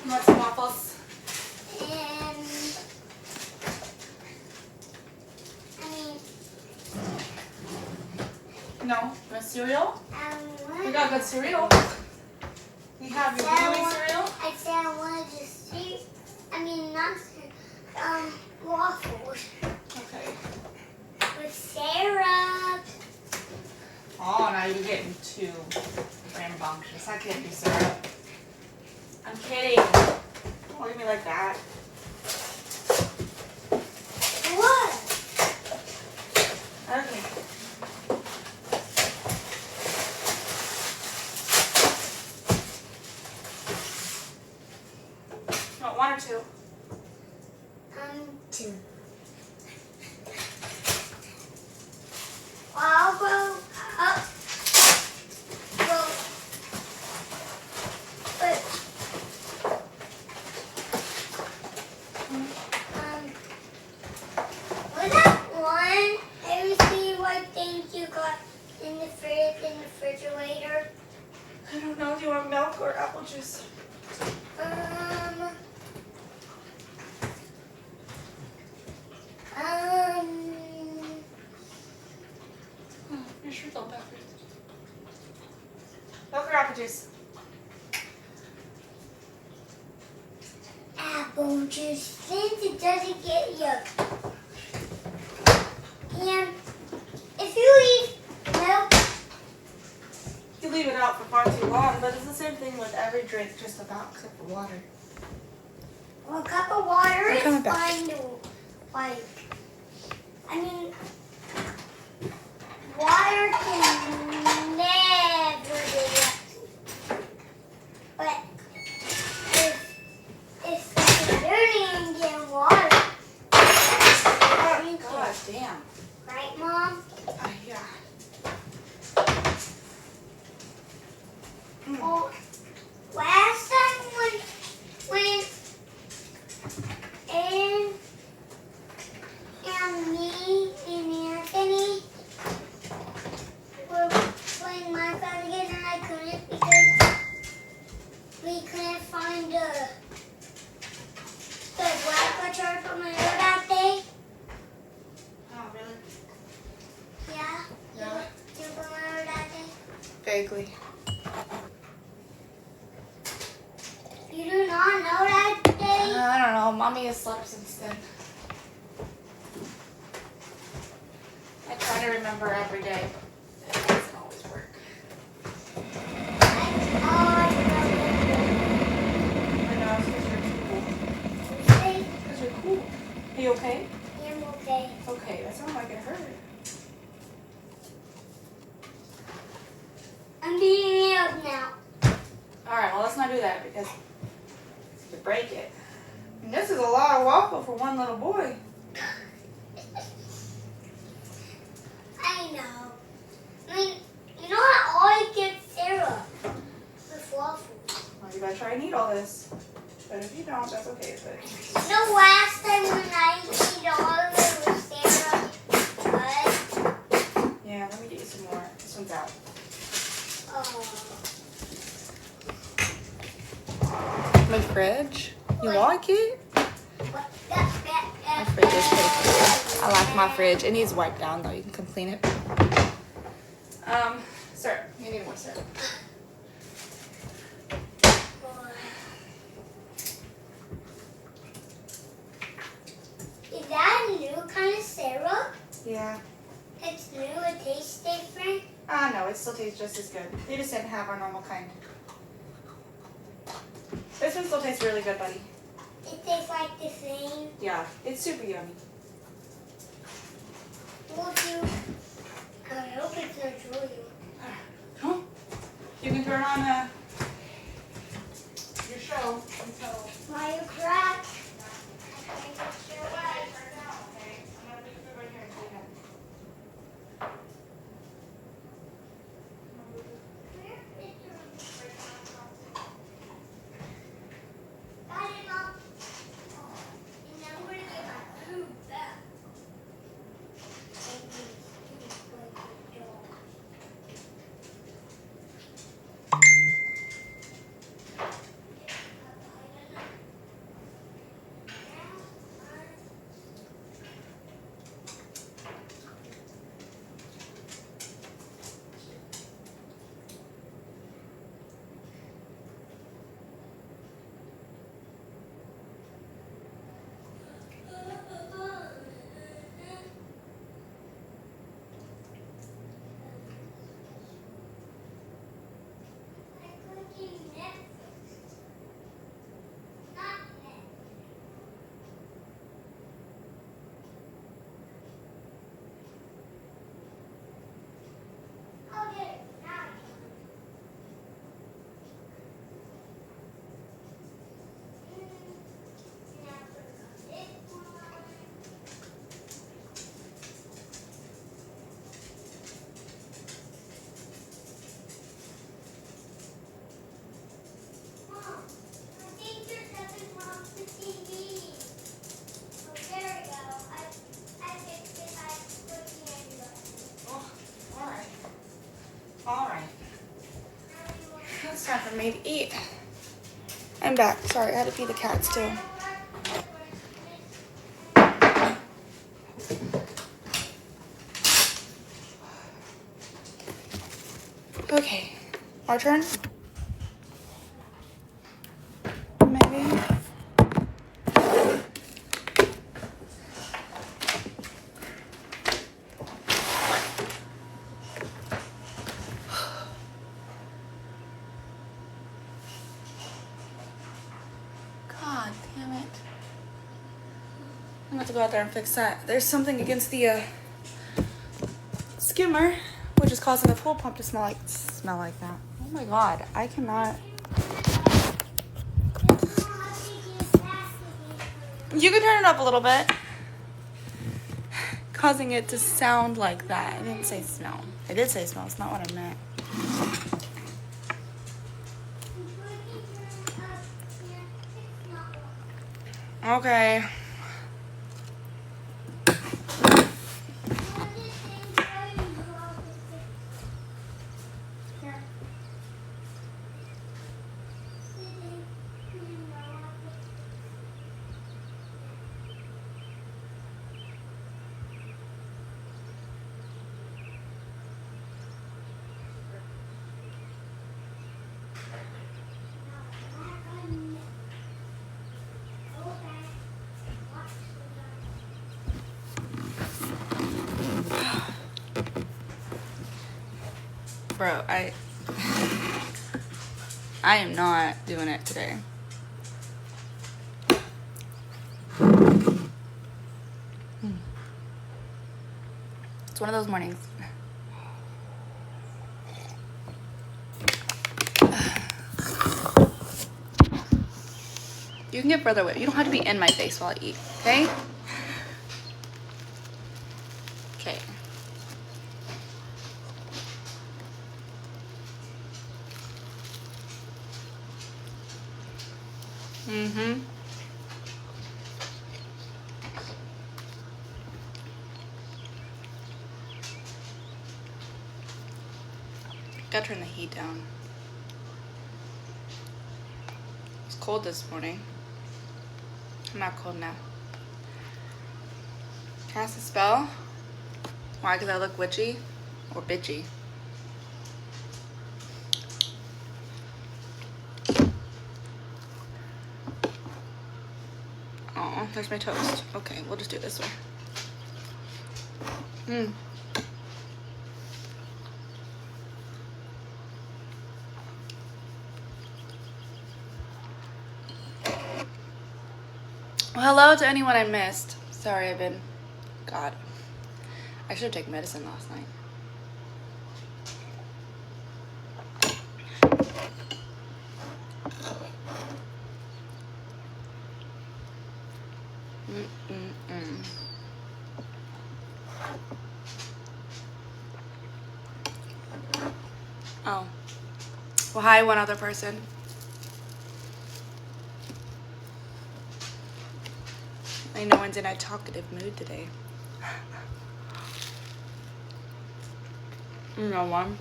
Want some waffles? No. You want cereal? We got good cereal. We have your gooey cereal. I said I wanted to see. Not waffles. Okay. With syrup. Oh, now you're getting too rambunctious. I can't do syrup. I'm kidding. Don't look at me like that. What? Okay. Want one or two? Two. I'll go up. Was that one? Let me see what things you got in the refrigerator. I don't know. Do you want milk or apple juice? Your shirt's all backwards. Milk or apple juice? Apple juice, since it doesn't get yuck. And if you leave milk, You leave it out for far too long, but it's the same thing with every drink, just about, except for water. a cup of water is coming back. fine to, water can never get yucky. But if it's dirty and get water, Oh, God damn. right, Mom? Yeah. Well, last time when Aaron and me and Anthony were playing Minecraft again, and I couldn't because we couldn't find the black chart from my road that day. Oh, really? Yeah? Yeah. Do you remember that day? Vaguely. You do not know that day? I don't know. Mommy has slept since then. I try to remember every day. It doesn't always work. I know, it's because you're cool. Because you're cool. Are you okay? I'm okay. Okay, that sounds like it hurt. I'm beating it up now. Alright, well, let's not do that because you break it. And this is a lot of waffle for one little boy. I know. You know I always get syrup with waffles. Well, you gotta try and eat all this. But if you don't, that's okay. But You know last time when I ate all of it with syrup, but yeah, let me get you some more. This one's out. My fridge? You like it? My fridge is pretty cool. I like my fridge. It needs wiped down though. You can come clean it. Syrup. You need more syrup. Is that a new kind of syrup? Yeah. It's new, it tastes different. No, it still tastes just as good. They just didn't have our normal kind. This one still tastes really good, buddy. It tastes like the same. Yeah, it's super yummy. I hope it's not Julia. Huh? You can turn on your show until... Mario Kart. it's time for me to eat. I'm back. Sorry, I had to feed the cats too. Okay, our turn. Maybe. God damn it. I'm about to go out there and fix that. There's something against the skimmer, which is causing the pool pump to smell like that. Oh my god, I cannot. You can turn it up a little bit. Causing it to sound like that. I didn't say smell. I did say smell. It's not what I meant. Okay. Bro, I am not doing it today. It's one of those mornings. You can get further away. You don't have to be in my face while I eat, okay? Okay. Mm-hmm. Gotta turn the heat down. It's cold this morning. I'm not cold now. Cast a spell? Why? Because I look witchy or bitchy? Oh, there's my toast. Okay, we'll just do it this way. Well, hello to anyone I missed. Sorry, I've been... God. I should have taken medicine last night. Oh. Well, hi, one other person. I know one's in a talkative mood today. No one.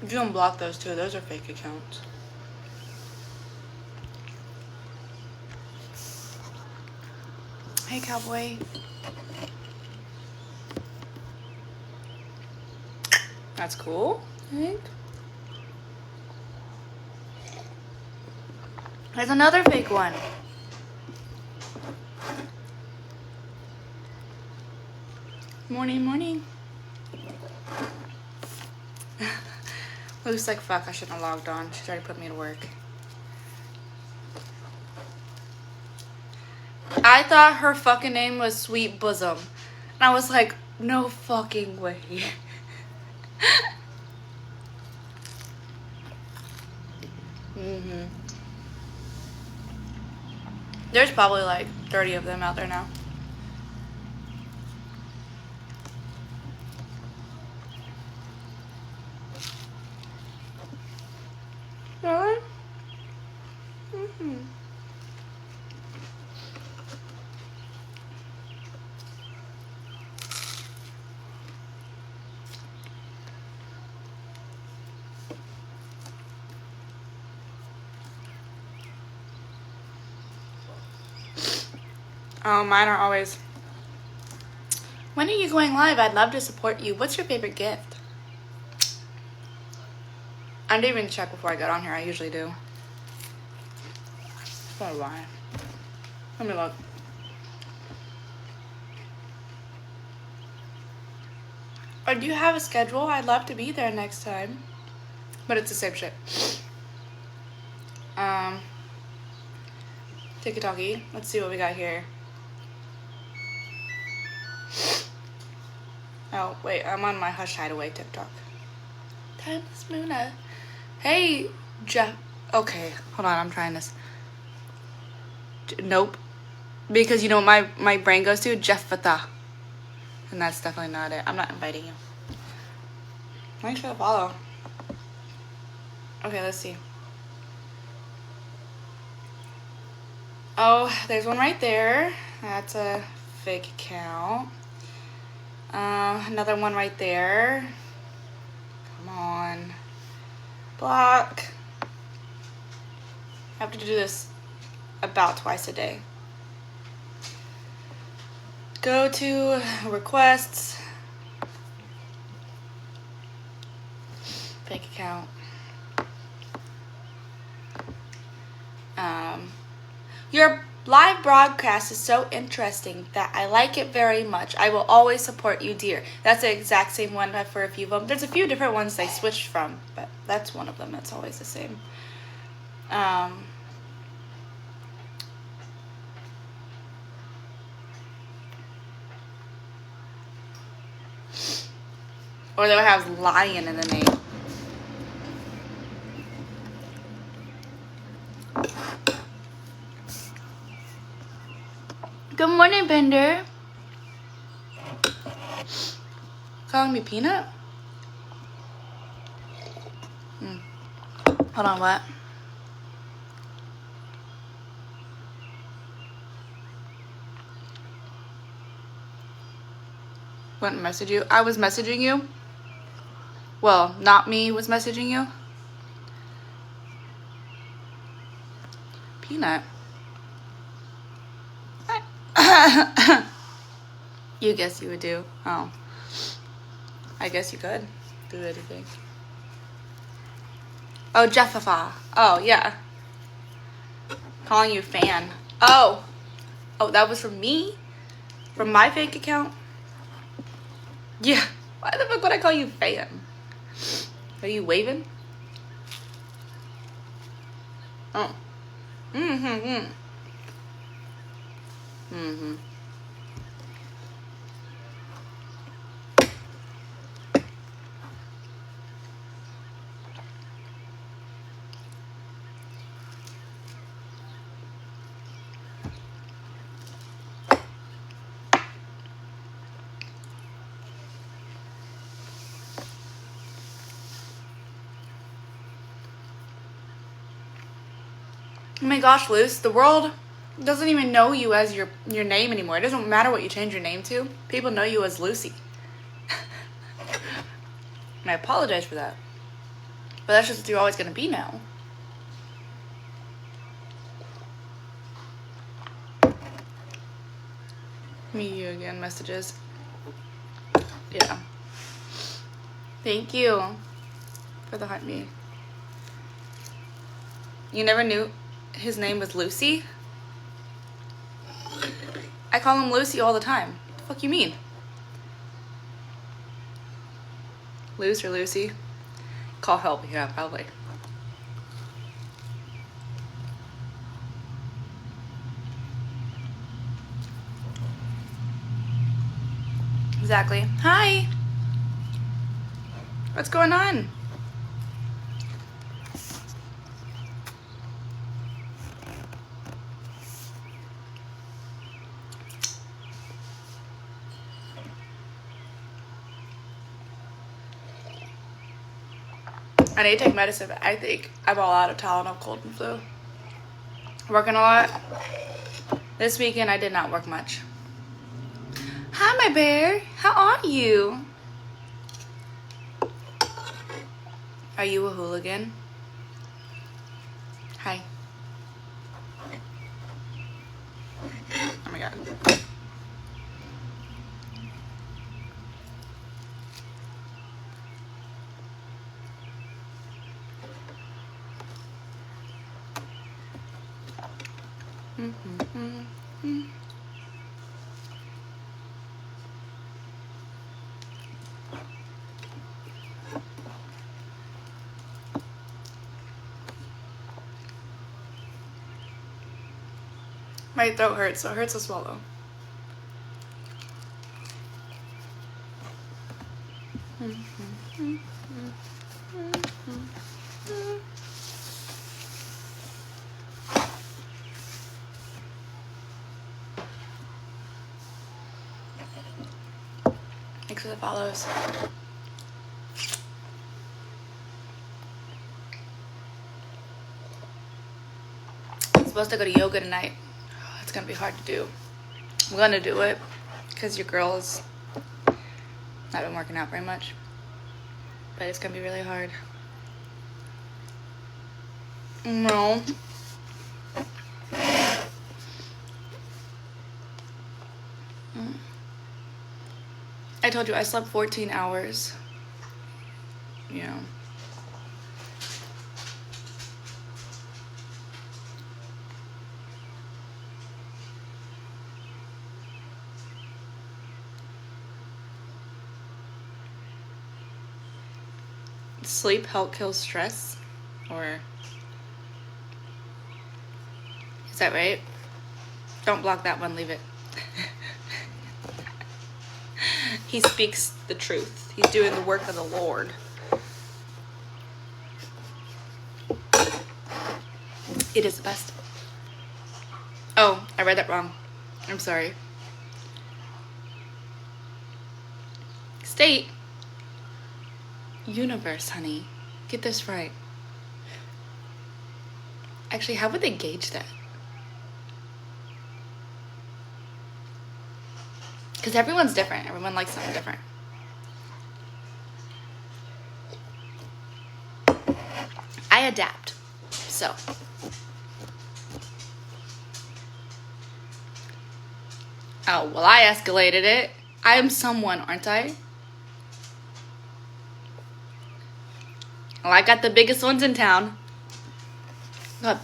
You can block those too. Those are fake accounts. Hey, cowboy. That's cool, I think. There's another fake one. Morning, morning. Looks like fuck, I shouldn't have logged on. She's already put me to work. I thought her fucking name was Sweet Bosom. And I was like, no fucking way. There's probably like 30 of them out there now. Really? Oh, mine are always. When are you going live? I'd love to support you. What's your favorite gift? I didn't even check before I got on here. I usually do. Oh, why? Let me look. Or do you have a schedule? I'd love to be there next time. But it's the same shit. TikToky. Let's see what we got here. Oh, wait. I'm on my Hush Hideaway TikTok. Timelessmoona. Hey, Jeff. Okay, hold on. I'm trying this. Nope. Because you know what my brain goes to? Jeffata. And that's definitely not it. I'm not inviting you. Thanks for the follow. Okay, let's see. Oh, there's one right there. That's a fake account. Another one right there. Come on. Block. I have to do this about twice a day. Go to requests. Fake account. Your live broadcast is so interesting that I like it very much. I will always support you, dear. That's the exact same one for a few of them. There's a few different ones they switched from, but that's one of them. It's always the same. Or they'll have lion in the name. Good morning, Bender. Calling me Peanut? Hold on, what? Wouldn't message you? I was messaging you? Well, not me was messaging you? Peanut. You guess you would do. Oh. I guess you could do anything. Oh, Jeffafa. Oh, yeah. Calling you fan. Oh. Oh, that was from me? From my fake account? Yeah. Why the fuck would I call you fan? Are you waving? Oh. Mm-hmm. Oh my gosh, Luce, the world doesn't even know you as your name anymore. It doesn't matter what you change your name to. People know you as Lucy. And I apologize for that. But that's just what you're always going to be now. Me, you again, messages. Yeah. Thank you for the heart me. You never knew his name was Lucy? I call him Lucy all the time. What the fuck you mean? Luce or Lucy? Call help, yeah, probably. Exactly. Hi! What's going on? I need to take medicine, but I think I'm all out of Tylenol, cold and flu. Working a lot. This weekend I did not work much. Hi, my bear. How are you? Are you a hooligan? Hi. Oh my god. My throat hurts, so it hurts to swallow. Thanks for the follows. I'm supposed to go to yoga tonight. It's gonna be hard to do. I'm gonna do it because your girl has not been working out very much, but it's gonna be really hard. No. I told you I slept 14 hours. You know. Sleep help kill stress, or is that right? Don't block that one, leave it. He speaks the truth. He's doing the work of the Lord. It is the best. Oh, I read that wrong. I'm sorry. State. Universe, honey. Get this right. Actually, how would they gauge that? Because everyone's different. Everyone likes something different. I adapt. So. Oh, well, I escalated it. I am someone, aren't I? Well, I got the biggest ones in town. God,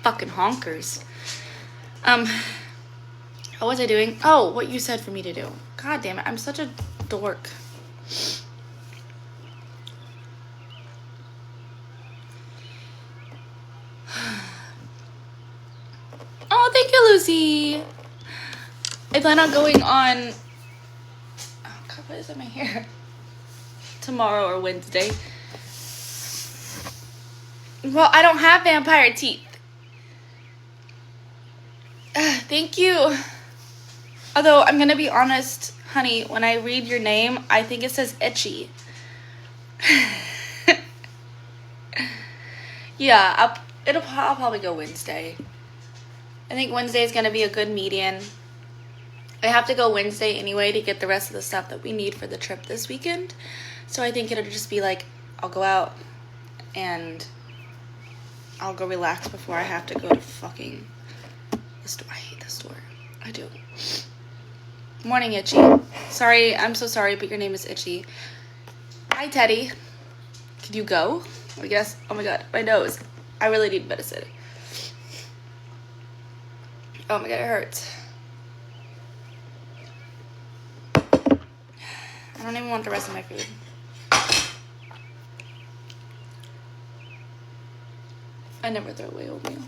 fucking honkers. What was I doing? Oh, what you said for me to do. God damn it, I'm such a dork. Oh, thank you, Lucy. I plan on going on... Oh, God, what is in my hair? Tomorrow or Wednesday. Well, I don't have vampire teeth. Thank you. Although, I'm gonna be honest, honey, when I read your name, I think it says itchy. Yeah, I'll probably go Wednesday. I think Wednesday is gonna be a good median. I have to go Wednesday anyway to get the rest of the stuff that we need for the trip this weekend. So I think it'll just be like, I'll go out and I'll go relax before I have to go to fucking the store. I hate the store. I do. Morning, Itchy. Sorry, I'm so sorry, but your name is Itchy. Hi, Teddy. Could you go? I guess. Oh my god, my nose. I really need medicine. Oh my god, it hurts. I don't even want the rest of my food. I never throw away oatmeal.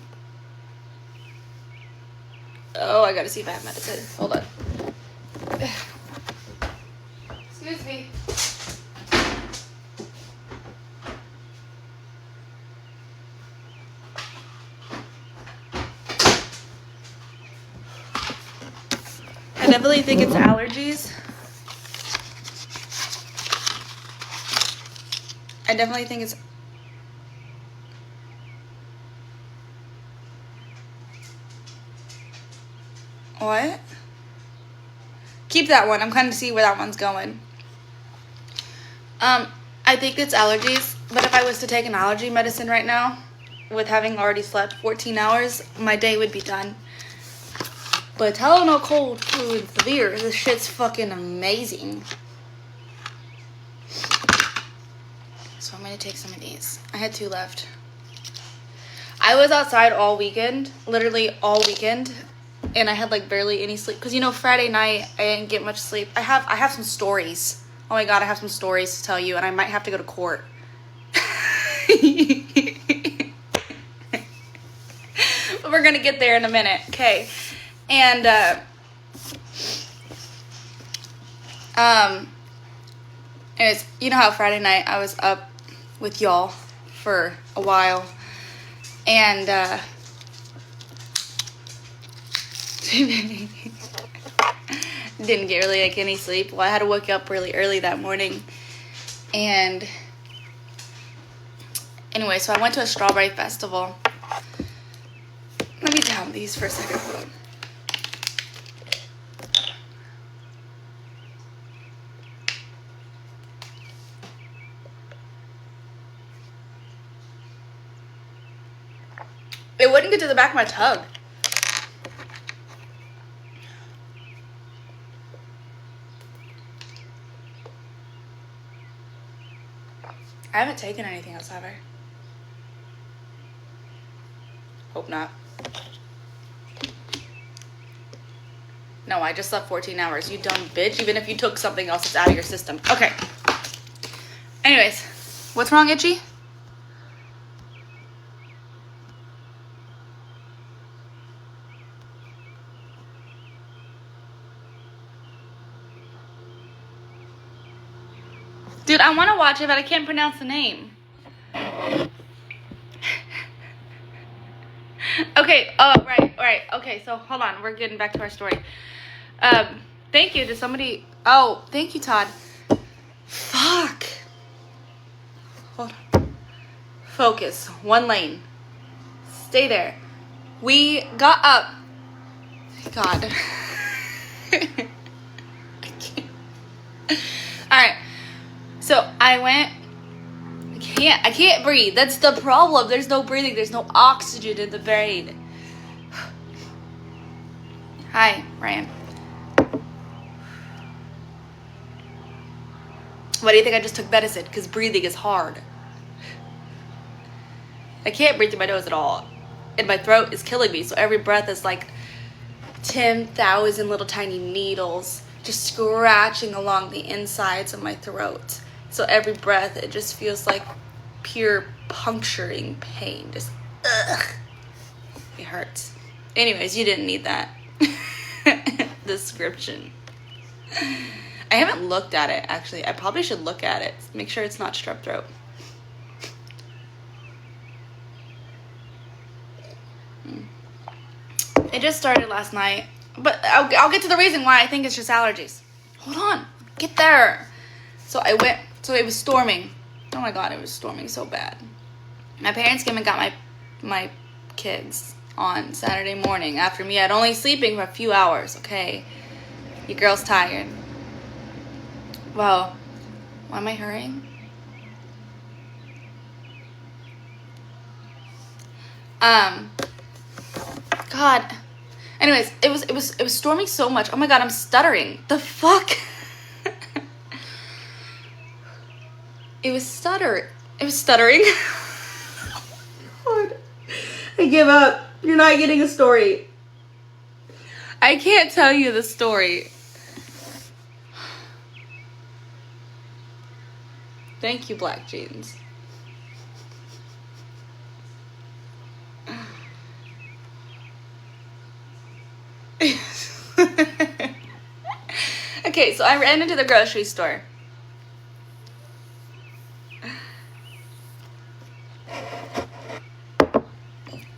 Oh, I gotta see if I have medicine. Hold on. Excuse me. I definitely think it's allergies. I definitely think it's... What? Keep that one. I'm kind of see where that one's going. I think it's allergies, but if I was to take an allergy medicine right now, with having already slept 14 hours, my day would be done. But Tylenol cold food severe, this shit's fucking amazing. So I'm gonna take some of these. I had 2 left. I was outside all weekend, literally all weekend, and I had like barely any sleep. Cause you know, Friday night I didn't get much sleep. I have some stories. Oh my god, I have some stories to tell you, and I might have to go to court. But we're gonna get there in a minute, okay? And anyways, you know how Friday night I was up with y'all for a while, and didn't get really like any sleep. Well, I had to wake up really early that morning, and anyway, so I went to a strawberry festival. Let me down these for a second. Hold on. It wouldn't get to the back of my tub. I haven't taken anything else, have I? Hope not. No, I just slept 14 hours. You dumb bitch. Even if you took something else, it's out of your system. Okay. Anyways, what's wrong, Itchy? Dude, I want to watch it, but I can't pronounce the name. Okay, oh, right. Okay, so hold on. We're getting back to our story. Thank you to somebody. Oh, thank you, Todd. Fuck. Hold on. Focus. One lane. Stay there. We got up. God. I can't. Alright. So I went. I can't breathe. That's the problem. There's no breathing. There's no oxygen in the brain. Hi, Ryan. Why do you think I just took medicine? Because breathing is hard. I can't breathe through my nose at all. And my throat is killing me. So every breath is like 10,000 little tiny needles just scratching along the insides of my throat. So every breath, it just feels like pure puncturing pain. Just, ugh. It hurts. Anyways, you didn't need that description. I haven't looked at it, actually. I probably should look at it. Make sure it's not strep throat. It just started last night. But I'll get to the reason why I think it's just allergies. Hold on. Get there. So I went. So it was storming. Oh my god, it was storming so bad. My parents came and got my kids on Saturday morning after me. I'd only sleeping for a few hours, okay? Your girl's tired. Well, why am I hurrying? God. Anyways, it was storming so much. Oh my god, I'm stuttering. The fuck? It was stuttering. God. I give up. You're not getting a story. I can't tell you the story. Thank you, Black Jeans. Okay, so I ran into the grocery store.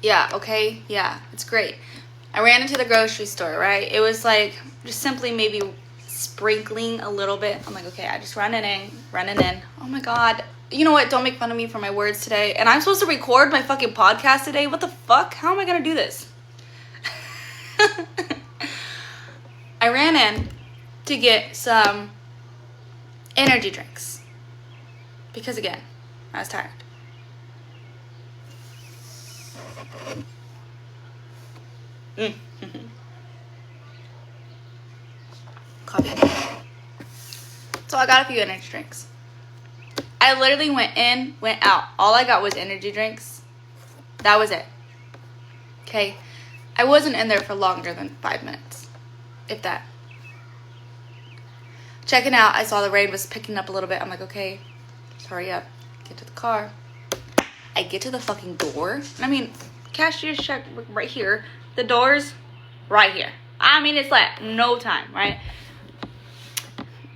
Yeah, okay, yeah, it's great. I ran into the grocery store, right? It was like just simply maybe sprinkling a little bit. I'm like, okay, I just running in. Oh my god. You know what? Don't make fun of me for my words today. And I'm supposed to record my fucking podcast today. What the fuck? How am I gonna do this? I ran in to get some energy drinks. Because again, I was tired. Coffee. So I got a few energy drinks. I literally went in, went out. All I got was energy drinks. That was it. Okay? I wasn't in there for longer than 5 minutes, if that. Checking out, I saw the rain was picking up a little bit. I'm like, okay, just hurry up. Get to the car. I get to the fucking door. I mean, cashier's check right here. The door's right here. I mean, it's like no time, right?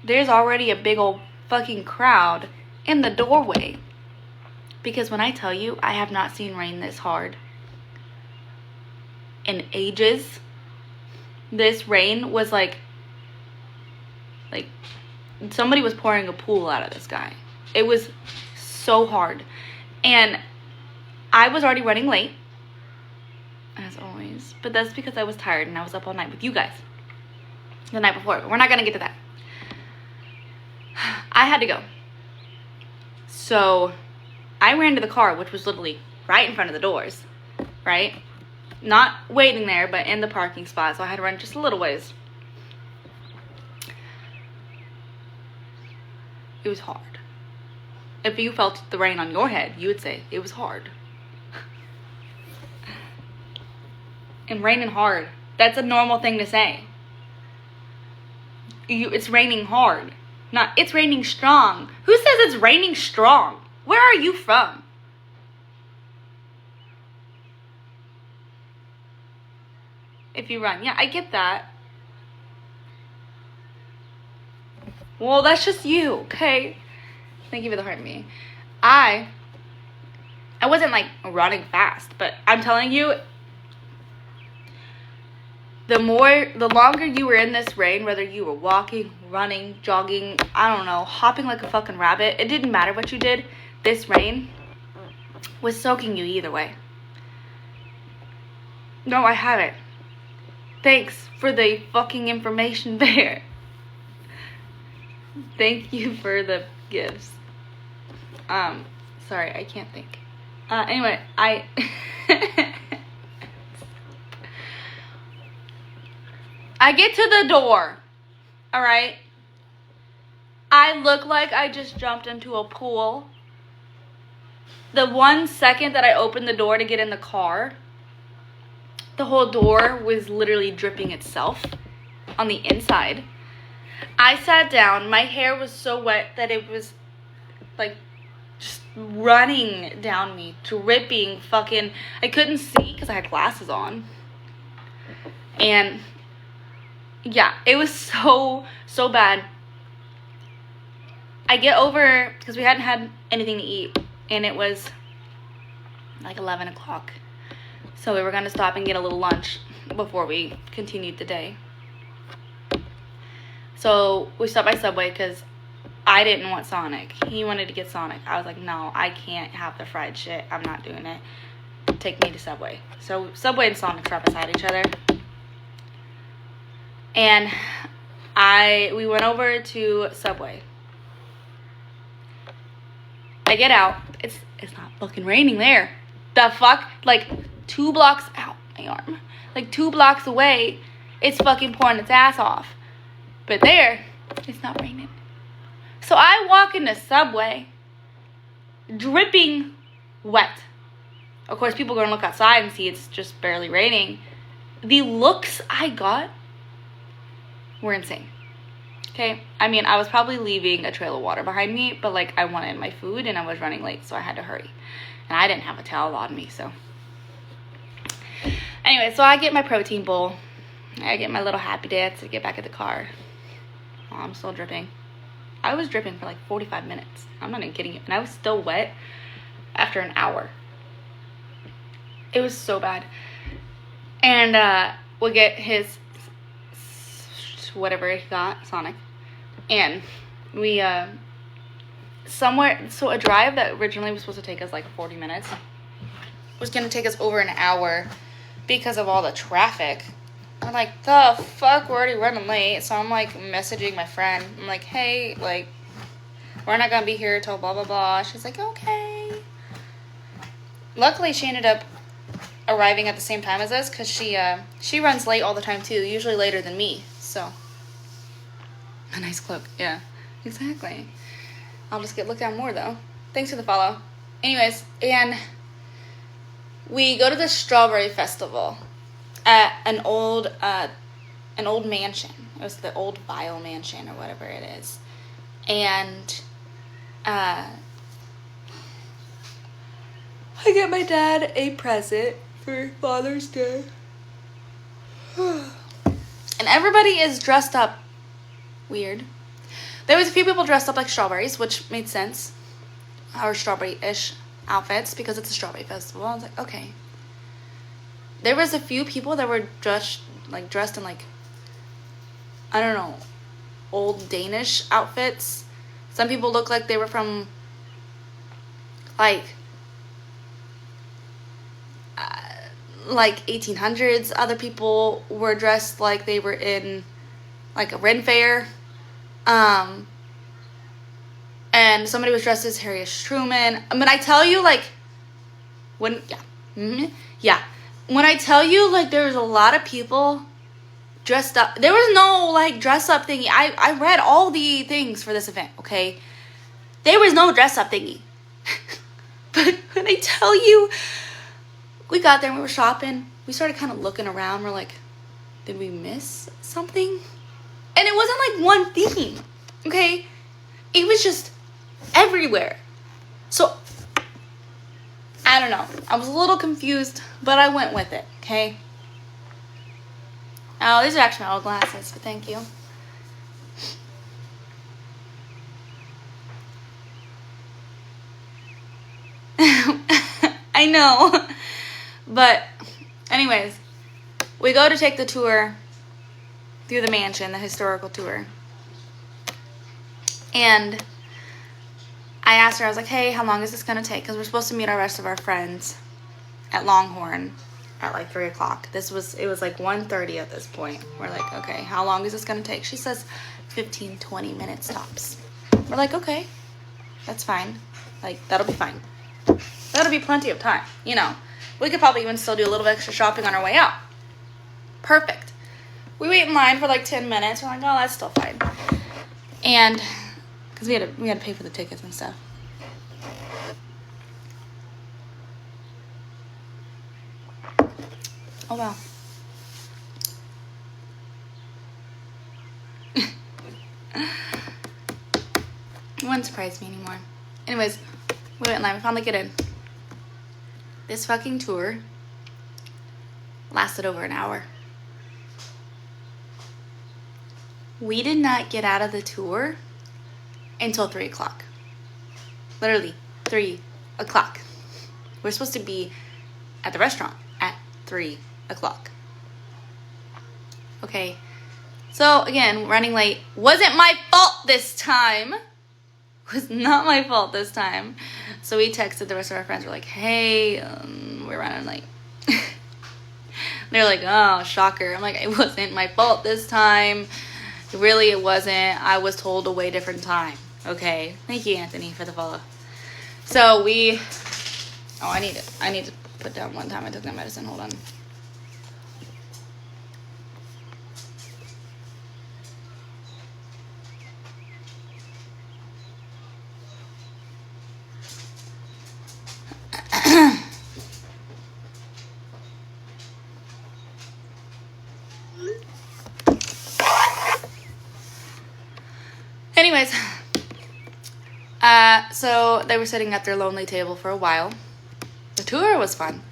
There's already a big old fucking crowd in the doorway. Because when I tell you, I have not seen rain this hard in ages. This rain was like somebody was pouring a pool out of the sky. It was so hard. And I was already running late, as always. But that's because I was tired and I was up all night with you guys the night before. We're not going to get to that. I had to go. So I ran to the car, which was literally right in front of the doors, right? Not waiting there, but in the parking spot. So I had to run just a little ways. It was hard. If you felt the rain on your head, you would say it was hard. And raining hard, that's a normal thing to say. It's raining hard. Not, it's raining strong. Who says it's raining strong? Where are you from? If you run. Yeah, I get that. Well, that's just you, okay? Thank you for the heart me. I wasn't like running fast, but I'm telling you, the longer you were in this rain, whether you were walking, running, jogging, I don't know, hopping like a fucking rabbit, it didn't matter what you did. This rain was soaking you either way. No, I haven't. Thanks for the fucking information there. Thank you for the gifts. Sorry, I can't think. Anyway, I get to the door, all right? I look like I just jumped into a pool. The 1 second that I opened the door to get in the car, the whole door was literally dripping itself on the inside. I sat down. My hair was so wet that it was like just running down me, dripping fucking. I couldn't see because I had glasses on. And yeah, it was so bad. I get over, because we hadn't had anything to eat, and it was like 11 o'clock. So we were going to stop and get a little lunch before we continued the day. So we stopped by Subway because I didn't want Sonic. He wanted to get Sonic. I was like, no, I can't have the fried shit. I'm not doing it. Take me to Subway. So Subway and Sonic are beside each other. And we went over to Subway. I get out. It's not fucking raining there. The fuck? Like 2 blocks out, my arm. Like 2 blocks away, it's fucking pouring its ass off. But there, it's not raining. So I walk into Subway, dripping wet. Of course, people are going to look outside and see it's just barely raining. The looks I got were insane. Okay? I mean, I was probably leaving a trail of water behind me, but like I wanted my food and I was running late, so I had to hurry. And I didn't have a towel on me, so. Anyway, so I get my protein bowl. I get my little happy dance to get back in the car. Oh, I'm still dripping. I was dripping for like 45 minutes. I'm not even kidding you. And I was still wet after an hour. It was so bad. And we'll get his whatever he got, Sonic. And we so a drive that originally was supposed to take us like 40 minutes was going to take us over an hour because of all the traffic. I'm like, the fuck, we're already running late. So I'm like messaging my friend. I'm like, hey, like, we're not gonna be here till blah blah blah. She's like, okay. Luckily, she ended up arriving at the same time as us because she runs late all the time too, usually later than me. So a nice cloak, yeah, exactly. I'll just get looked down more though. Thanks for the follow. Anyways, and we go to the strawberry festival at an old mansion. It was the old Vile mansion or whatever it is. And I get my dad a present for Father's Day. And everybody is dressed up weird. There was a few people dressed up like strawberries, which made sense. Or strawberry-ish outfits because it's a strawberry festival. I was like, okay. There was a few people that were dressed in like, I don't know, old Danish outfits. Some people looked like they were from like 1800s. Other people were dressed like they were in like a Ren Fair. And somebody was dressed as Harriet Truman. I mean, I tell you, like, when I tell you, like, there was a lot of people dressed up. There was no, like, dress up thingy. I read all the things for this event, okay? There was no dress up thingy. But when I tell you, we got there and we were shopping. We started kind of looking around. We're like, did we miss something? And it wasn't like one theme, okay? It was just everywhere. So, I don't know. I was a little confused, but I went with it, okay? Oh, these are actually my old glasses, but thank you. I know. But, anyways, we go to take the tour through the mansion, the historical tour. And I asked her, I was like, hey, how long is this going to take? Because we're supposed to meet our rest of our friends at Longhorn at like 3 o'clock. It was like 1:30 at this point. We're like, okay, how long is this going to take? She says 15, 20 minutes tops. We're like, okay, that's fine. Like, that'll be fine. That'll be plenty of time, you know. We could probably even still do a little bit extra shopping on our way out. Perfect. We wait in line for like 10 minutes. We're like, oh, that's still fine. And because we had to pay for the tickets and stuff. Oh wow. It wouldn't surprise me anymore. Anyways, we went in line. We finally get in. This fucking tour lasted over an hour. We did not get out of the tour until 3 o'clock. Literally, 3 o'clock. We're supposed to be at the restaurant at 3 o'clock. Okay. So, again, running late. Wasn't my fault this time. Was not my fault this time. So we texted the rest of our friends. We're like, hey, we're running late. They're like, oh, shocker. I'm like, it wasn't my fault this time. Really, it wasn't. I was told a way different time. Okay. Thank you, Anthony, for the follow. So we... Oh, I need to put down one time I took that medicine. Hold on. Anyways, so they were sitting at their lonely table for a while. The tour was fun.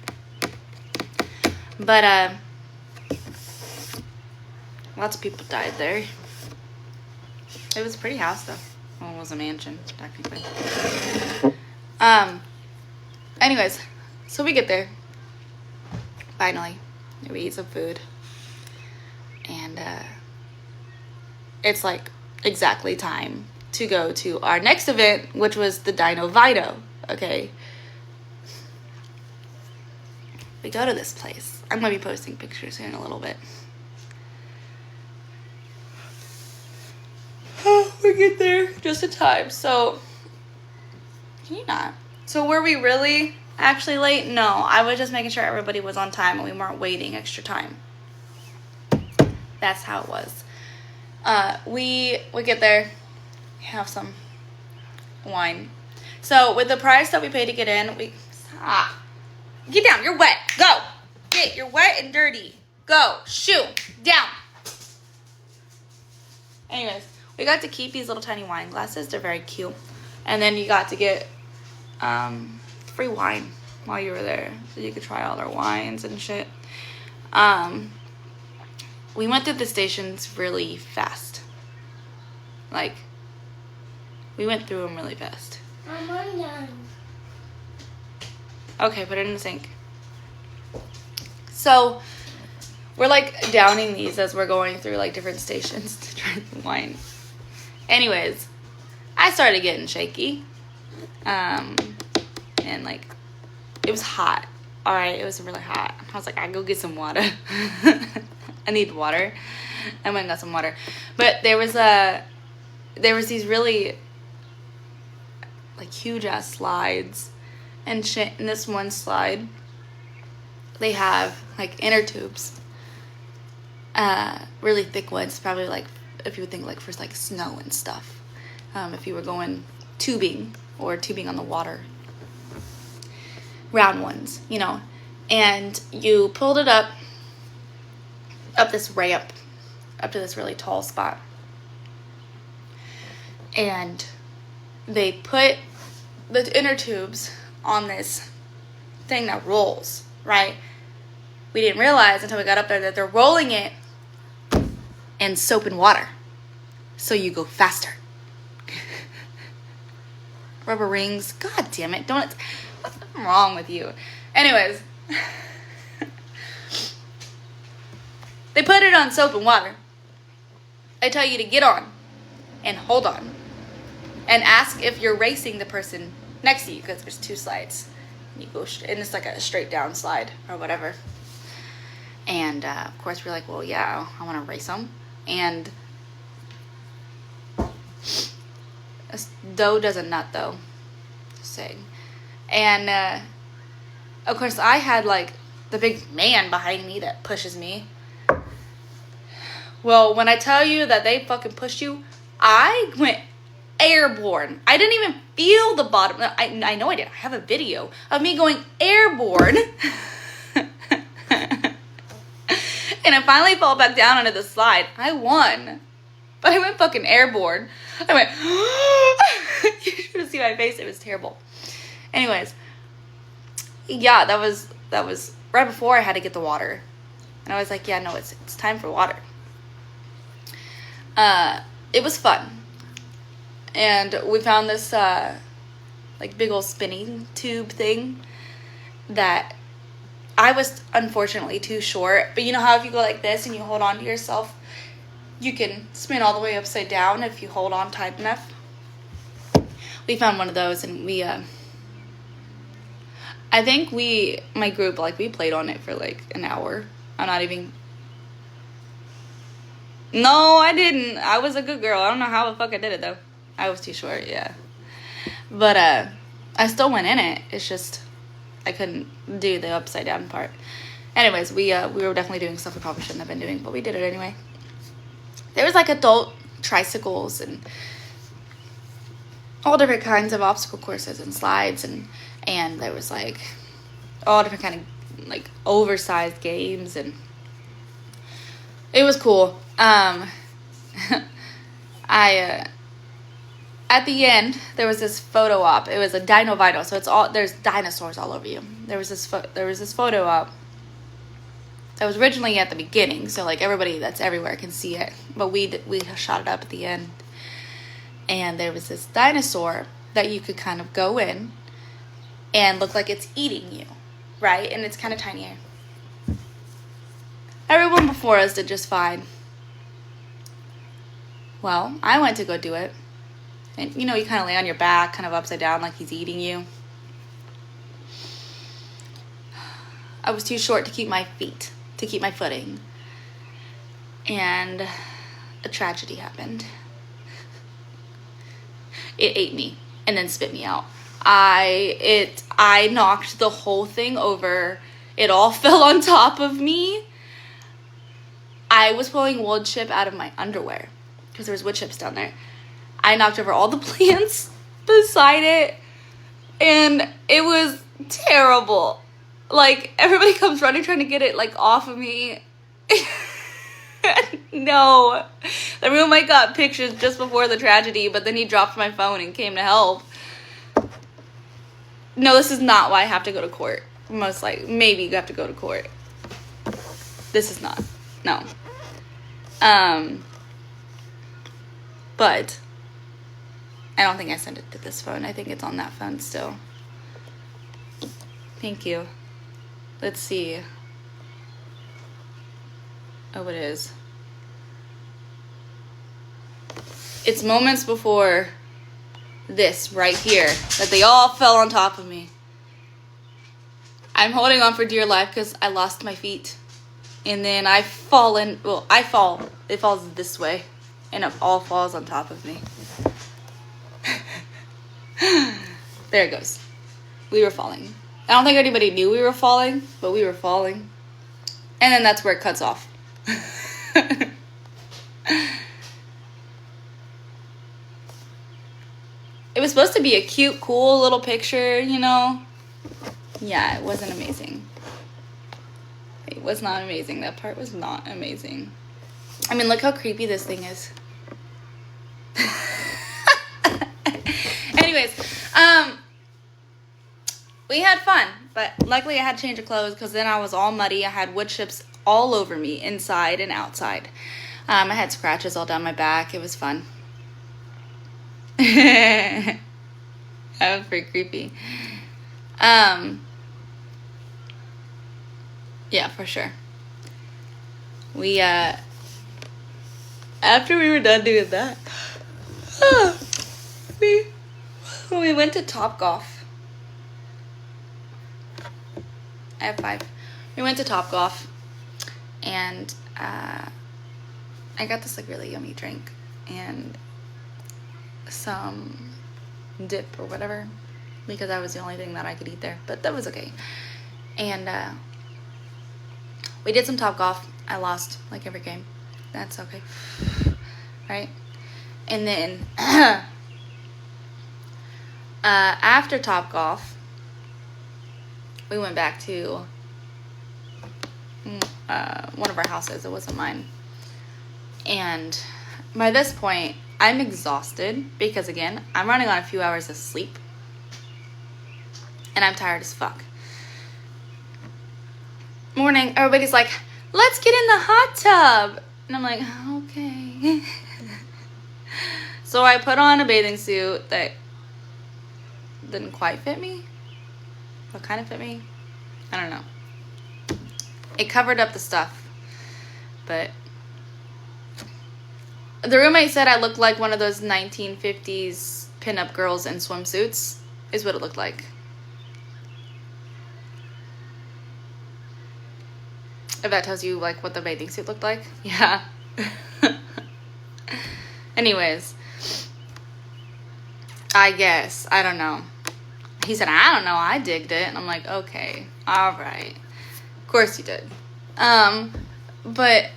But, lots of people died there. It was a pretty house, though. Well, it was a mansion, technically. Anyways, so we get there. Finally. We eat some food. And, it's like exactly time to go to our next event, which was the Dino Vito. Okay. We go to this place. I'm going to be posting pictures here in a little bit. We get there just in time. So, can you not? So, were we really actually late? No, I was just making sure everybody was on time and we weren't waiting extra time. That's how it was. We get there, have some wine. So, with the price that we paid to get in, Get down. You're wet. Go. Get. You're wet and dirty. Go. Shoo. Down. Anyways, we got to keep these little tiny wine glasses. They're very cute. And then you got to get free wine while you were there. So you could try all their wines and shit. We went through the stations really fast. Like, we went through them really fast. I'm done. Okay, put it in the sink. So, we're like downing these as we're going through like different stations to try the wine. Anyways, I started getting shaky. And like, it was hot. Alright, it was really hot. I was like, I go get some water. I need water. I went and got some water. But there was these really like huge ass slides and shit. In this one slide, they have like inner tubes, really thick ones. Probably like if you would think like for like snow and stuff. If you were going tubing or tubing on the water, round ones, you know. And you pulled it up this ramp up to this really tall spot. And they put the inner tubes on this thing that rolls, right? We didn't realize until we got up there that they're rolling it in soap and water. So you go faster. Rubber rings. God damn it. What's wrong with you? Anyways. They put it on soap and water. They tell you to get on and hold on and ask if you're racing the person next to you, because there's two slides. You go and it's like a straight down slide or whatever. And of course we're like, well, yeah, I want to race them. And dough does a nut though, just saying. And of course I had like the big man behind me that pushes me. Well, when I tell you that they fucking pushed you, I went airborne. I didn't even feel the bottom. I know I did. I have a video of me going airborne. And I finally fell back down onto the slide. I won. But I went fucking airborne. I went, you should have seen my face. It was terrible. Anyways, yeah, that was right before I had to get the water. And I was like, yeah, no, it's time for water. It was fun. And we found this, like, big old spinning tube thing that I was unfortunately too short. But you know how if you go like this and you hold on to yourself, you can spin all the way upside down if you hold on tight enough? We found one of those, and we, I think my group, like, we played on it for, like, an hour. I'm not even... No, I didn't. I was a good girl. I don't know how the fuck I did it, though. I was too short, yeah. But, I still went in it. It's just, I couldn't do the upside down part. Anyways, we were definitely doing stuff we probably shouldn't have been doing, but we did it anyway. There was, like, adult tricycles and all different kinds of obstacle courses and slides, and there was, like, all different kind of, like, oversized games, and it was cool. At the end, there was this photo op. It was a dino vinyl, so there's dinosaurs all over you. There was this photo op that was originally at the beginning, so like everybody that's everywhere can see it. But we shot it up at the end, and there was this dinosaur that you could kind of go in and look like it's eating you, right? And it's kind of tinier. Everyone before us did just fine. Well, I went to go do it. And, you know, you kind of lay on your back, kind of upside down like he's eating you. I was too short to keep my footing. And a tragedy happened. It ate me and then spit me out. I knocked the whole thing over. It all fell on top of me. I was pulling wood chip out of my underwear because there was wood chips down there. I knocked over all the plants beside it, and it was terrible. like everybody comes running trying to get it like off of me. No, the roommate got pictures just before the tragedy, but then he dropped my phone and came to help. No, this is not why I have to go to court. Most likely, maybe you have to go to court. This is not. No. But I don't think I sent it to this phone. I think it's on that phone still. Thank you. Let's see. Oh, it is. It's moments before this right here that they all fell on top of me. I'm holding on for dear life because I lost my feet. And then I fall in. Well, I fall. It falls this way. And it all falls on top of me. There it goes. We were falling. I don't think anybody knew we were falling, but we were falling. And then that's where it cuts off. It was supposed to be a cute, cool little picture, you know? Yeah, it wasn't amazing. It was not amazing. That part was not amazing. I mean, look how creepy this thing is. Anyways, we had fun, but luckily I had to change of clothes because then I was all muddy. I had wood chips all over me, inside and outside. I had scratches all down my back. It was fun. That was pretty creepy. Yeah, for sure. We, after we were done doing that, we went to Topgolf. I have 5. We went to Topgolf, and I got this like really yummy drink and some dip or whatever because that was the only thing that I could eat there, but that was okay. And we did some Topgolf. I lost like every game. That's okay, right? And then after Topgolf, we went back to one of our houses. It wasn't mine. And by this point, I'm exhausted because, again, I'm running on a few hours of sleep. And I'm tired as fuck. Morning, everybody's like, let's get in the hot tub. And I'm like, okay. So I put on a bathing suit that didn't quite fit me. What kind of fit me? I don't know. It covered up the stuff. But the roommate said I looked like one of those 1950s pinup girls in swimsuits. Is what it looked like. If that tells you like what the bathing suit looked like. Yeah. Anyways. I guess. I don't know. He said, I don't know. I digged it. And I'm like, okay. All right. Of course you did. But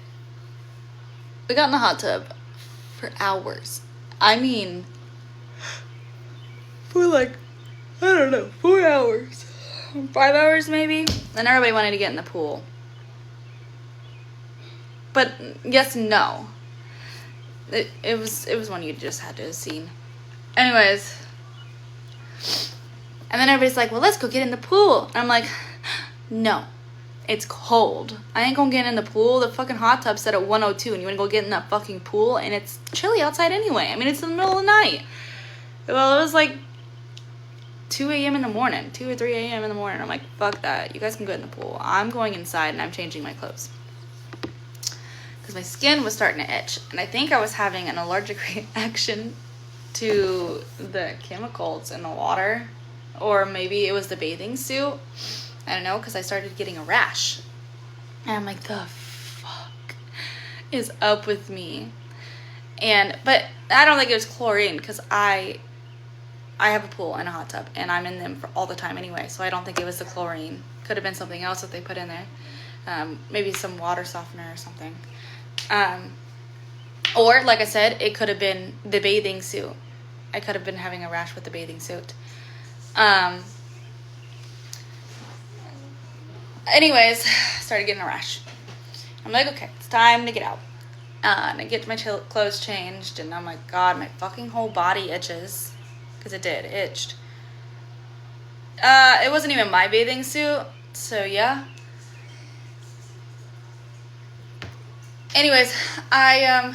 we got in the hot tub for hours. I mean, for like, I don't know, 4 hours. 5 hours maybe. And everybody wanted to get in the pool. But yes and no. It was one you just had to have seen. Anyways. And then everybody's like, well, let's go get in the pool. And I'm like, no. It's cold. I ain't gonna get in the pool. The fucking hot tub set at 102 and you wanna go get in that fucking pool and it's chilly outside anyway. I mean, it's in the middle of the night. Well, it was like 2 a.m. in the morning. 2 or 3 a.m. in the morning. I'm like, fuck that. You guys can go in the pool. I'm going inside and I'm changing my clothes. Because my skin was starting to itch. And I think I was having an allergic reaction to the chemicals in the water. Or maybe it was the bathing suit. I don't know, because I started getting a rash. And I'm like, the fuck is up with me? But I don't think it was chlorine, because I have a pool and a hot tub, and I'm in them for all the time anyway, so I don't think it was the chlorine. Could have been something else that they put in there. Maybe some water softener or something. Or, like I said, it could have been the bathing suit. I could have been having a rash with the bathing suit. Anyways, started getting a rash. I'm like, okay, it's time to get out. And I get my clothes changed, and I'm like, God, my fucking whole body itches. Because it did, it itched. It wasn't even my bathing suit, so yeah. Anyways, I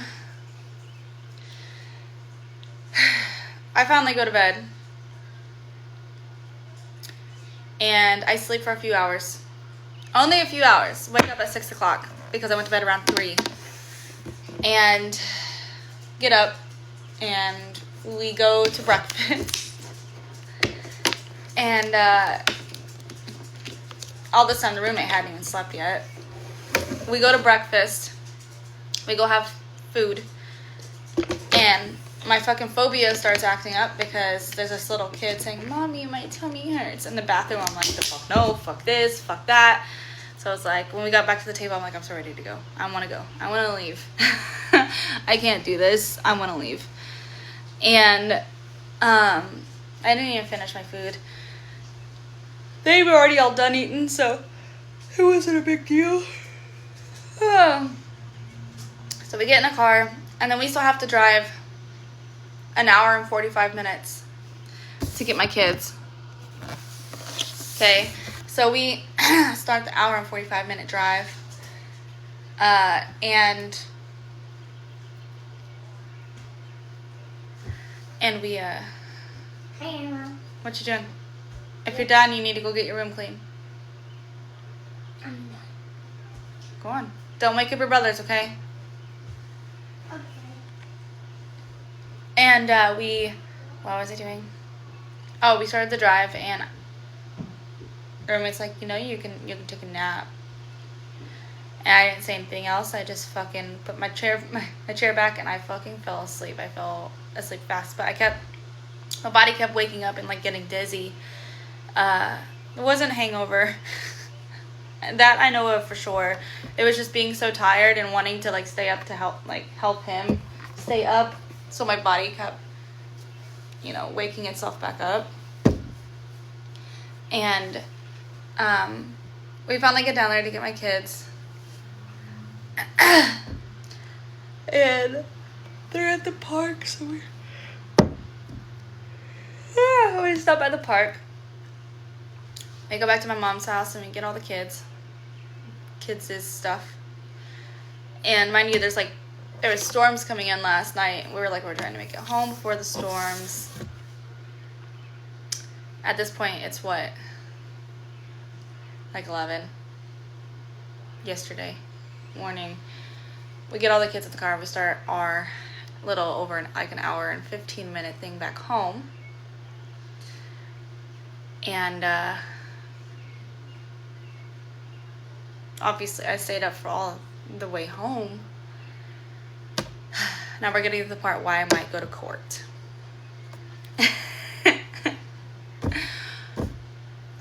finally go to bed. And I sleep for a few hours. Only a few hours. Wake up at 6 o'clock because I went to bed around 3. And get up and we go to breakfast. And all this time the roommate hadn't even slept yet. We go to breakfast. We go have food. And my fucking phobia starts acting up because there's this little kid saying, Mommy, my tummy hurts. In the bathroom, I'm like, the fuck no, fuck this, fuck that. So it's like, when we got back to the table, I'm like, I'm so ready to go. I want to go. I want to leave. I can't do this. I want to leave. And I didn't even finish my food. They were already all done eating, so it wasn't a big deal. So we get in the car, and then we still have to drive an hour and 45 minutes to get my kids. Okay, so we start the hour and 45 minute drive. And we Hey, Mom. what you doing? If you're done, you need to go get your room clean. I'm done. Go on. Don't wake up your brothers, okay? Okay. And what was I doing? Oh, we started the drive, and roommate's like, you can take a nap. And I didn't say anything else. I just fucking put my chair back, and I fucking fell asleep. I fell asleep fast, but my body kept waking up and like getting dizzy. It wasn't hangover. That I know of for sure. It was just being so tired and wanting to like stay up to help him stay up. So my body kept, waking itself back up. And we finally get down there to get my kids. And they're at the park, so we stop at the park. We go back to my mom's house and we get all the kids' stuff. And mind you, there was storms coming in last night. We were trying to make it home before the storms. At this point, it's what? Like 11. Yesterday morning. We get all the kids at the car. We start our little over an hour and 15 minute thing back home. And obviously I stayed up for all the way home. Now we're getting to the part why I might go to court.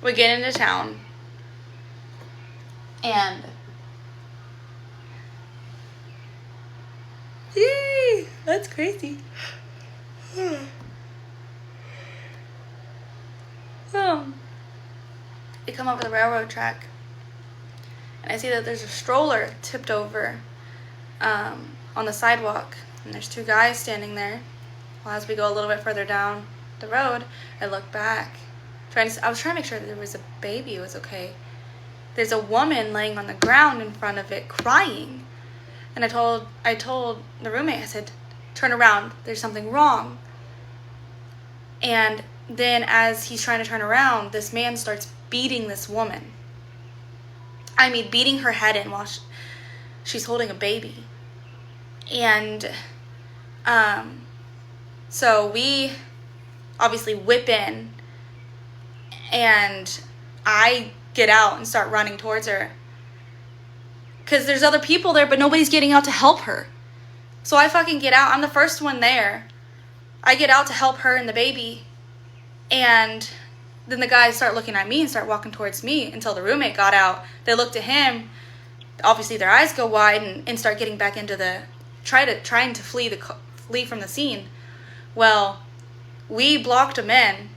We get into town, and yay, that's crazy. We come up to the railroad track, and I see that there's a stroller tipped over on the sidewalk, and there's 2 guys standing there. Well, as we go a little bit further down the road, I look back. I was trying to make sure that there was a baby, it was okay. There's a woman laying on the ground in front of it crying. And I told the roommate, I said, turn around, there's something wrong. And then as he's trying to turn around, this man starts beating this woman. I mean, beating her head in while she's holding a baby. And so we obviously whip in, and I get out and start running towards her. Because there's other people there, but nobody's getting out to help her. So I fucking get out. I'm the first one there. I get out to help her and the baby. And then the guys start looking at me and start walking towards me until the roommate got out. They looked at him. Obviously, their eyes go wide and start getting back into trying to flee from the scene. Well, we blocked them in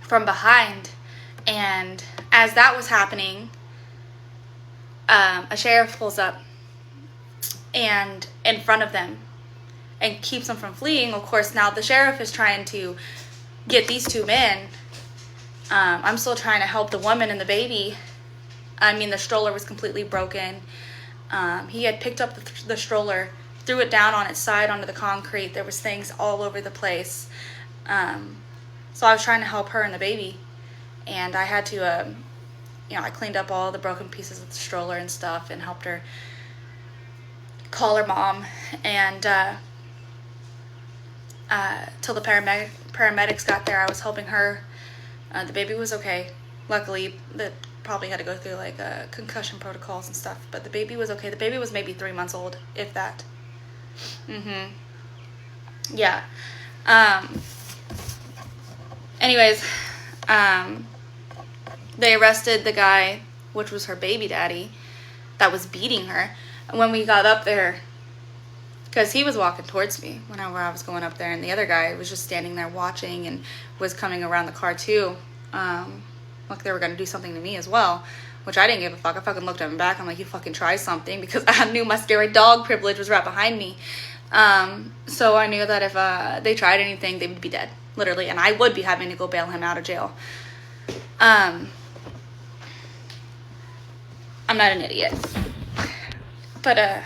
from behind. And as that was happening, a sheriff pulls up and in front of them and keeps them from fleeing. Of course, now the sheriff is trying to get these two men. I'm still trying to help the woman and the baby. I mean, the stroller was completely broken. He had picked up the stroller, threw it down on its side onto the concrete. There was things all over the place. So I was trying to help her and the baby. And I had to, I cleaned up all the broken pieces of the stroller and stuff and helped her call her mom. And till the paramedics got there, I was helping her. The baby was okay. Luckily, that probably had to go through like concussion protocols and stuff, but the baby was okay. The baby was maybe 3 months old, if that. Yeah. Anyways, they arrested the guy, which was her baby daddy, that was beating her. And when we got up there, because he was walking towards me whenever I was going up there, and the other guy was just standing there watching and was coming around the car too. Like they were going to do something to me as well, which I didn't give a fuck. I fucking looked at him back. I'm like, you fucking try something, because I knew my scary dog privilege was right behind me. So I knew that if they tried anything, they would be dead, literally, and I would be having to go bail him out of jail. I'm not an idiot, but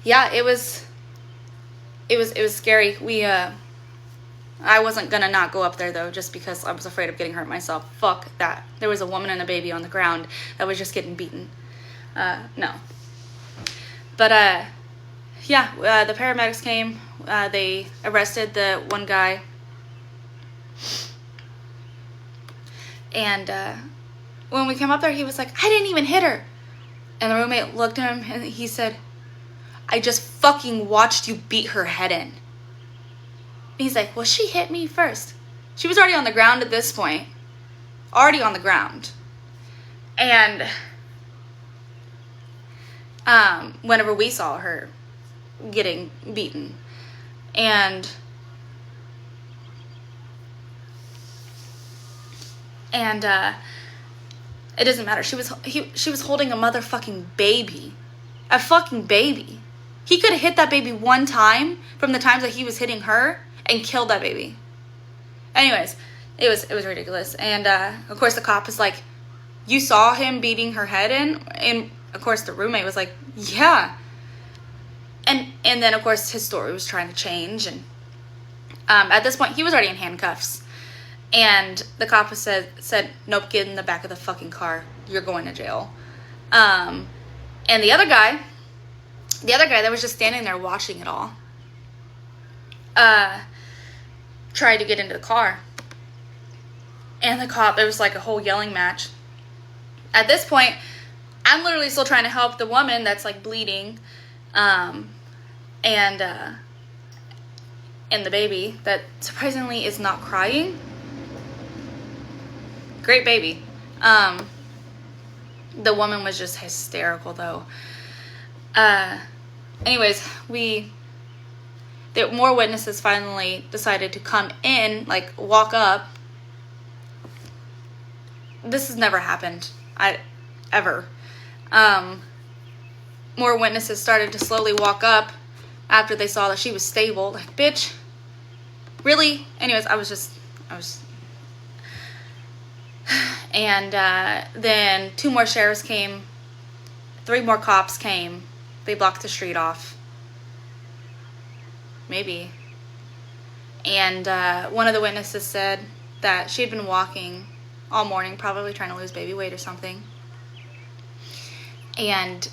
yeah, it was scary. I wasn't gonna not go up there though, just because I was afraid of getting hurt myself. Fuck that. There was a woman and a baby on the ground that was just getting beaten. No. But yeah, the paramedics came. They arrested the one guy. And when we came up there, he was like, I didn't even hit her. And the roommate looked at him and he said, I just fucking watched you beat her head in. He's like, well, she hit me first. She was already on the ground at this point. Already on the ground. And whenever we saw her getting beaten. And it doesn't matter. She was holding a motherfucking baby. A fucking baby. He could have hit that baby one time from the times that he was hitting her and killed that baby. Anyways, it was ridiculous. And of course the cop was like, you saw him beating her head in? And of course the roommate was like, yeah. And then of course his story was trying to change, and at this point he was already in handcuffs. And the cop said, nope, get in the back of the fucking car. You're going to jail. And the other guy that was just standing there watching it all, tried to get into the car. And the cop, it was like a whole yelling match. At this point, I'm literally still trying to help the woman that's like bleeding, and the baby that surprisingly is not crying. Great baby. The woman was just hysterical though. Anyways, more witnesses finally decided to come in, like walk up. This has never happened, ever. More witnesses started to slowly walk up after they saw that she was stable. Like, bitch, really? Anyways, I was and then 2 more sheriffs came, 3 more cops came. They blocked the street off. Maybe. And one of the witnesses said that she had been walking all morning, probably trying to lose baby weight or something. And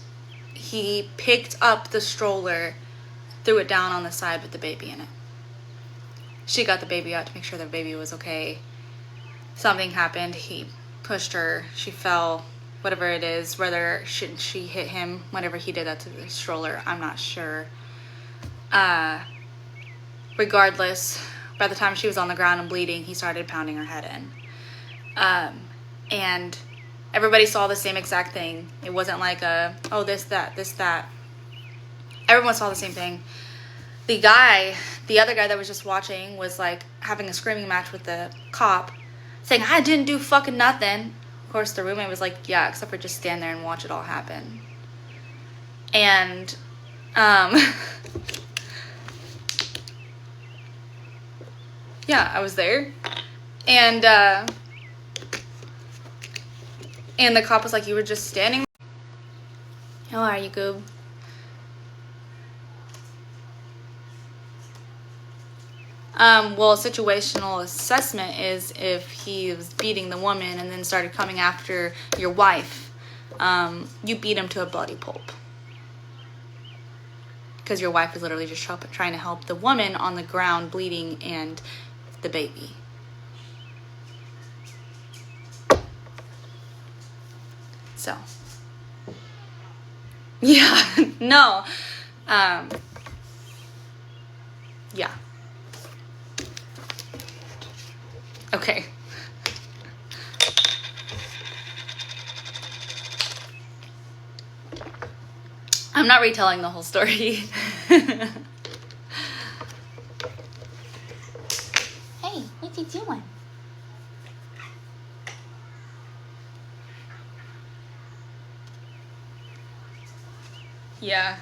he picked up the stroller, threw it down on the side with the baby in it. She got the baby out to make sure the baby was okay. Something happened. He pushed her. She fell. Whatever it is, whether she hit him whenever he did that to the stroller, I'm not sure. Regardless, by the time she was on the ground and bleeding, he started pounding her head in. And everybody saw the same exact thing. It wasn't like this, that. Everyone saw the same thing. The other guy that was just watching was like having a screaming match with the cop, saying, I didn't do fucking nothing. Of course, the roommate was like, yeah, except for just stand there and watch it all happen. And yeah, I was there, and the cop was like, "You were just standing." How are you, Goob? Well, situational assessment is if he was beating the woman and then started coming after your wife, you beat him to a bloody pulp. Because your wife is literally just trying to help the woman on the ground bleeding and the baby. So, yeah, no, yeah. Okay. I'm not retelling the whole story. Hey, what's he doing? Yeah.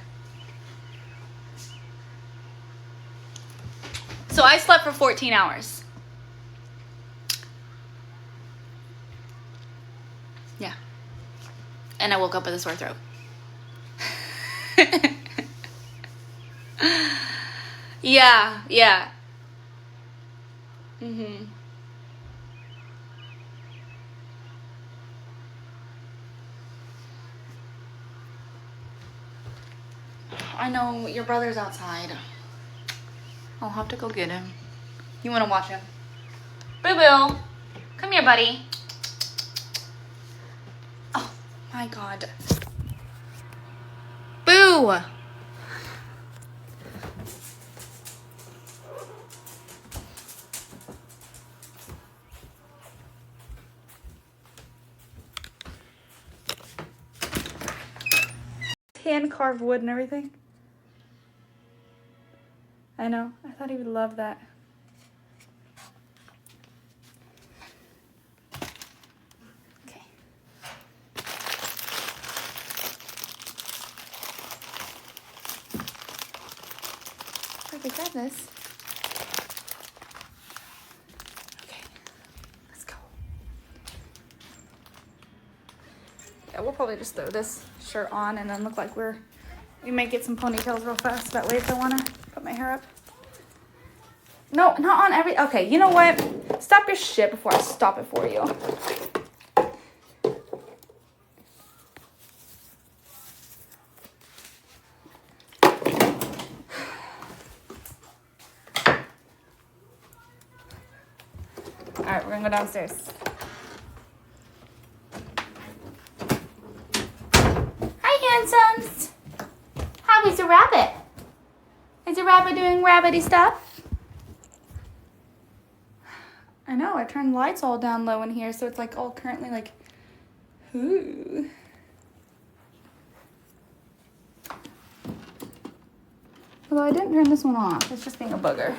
So I slept for 14 hours. Yeah. And I woke up with a sore throat. Yeah, yeah. Mhm. I know your brother's outside. I'll have to go get him. You want to watch him? Boo Boo, come here, buddy. Oh my God. Boo. Hand carved wood and everything. I know. I thought he would love that. Okay. Perfect. Grab this. Okay. Let's go. Yeah, we'll probably just throw this shirt on and then look like we might get some ponytails real fast. That way if I want to put my hair up. No, not on every... Okay, you know what? Stop your shit before I stop it for you. Alright, we're gonna go downstairs. Hi, handsomes. How is the rabbit? Is the rabbit doing rabbity stuff? I know, I turned lights all down low in here, so it's like all currently like, ooh. Although I didn't turn this one off, it's just being a booger.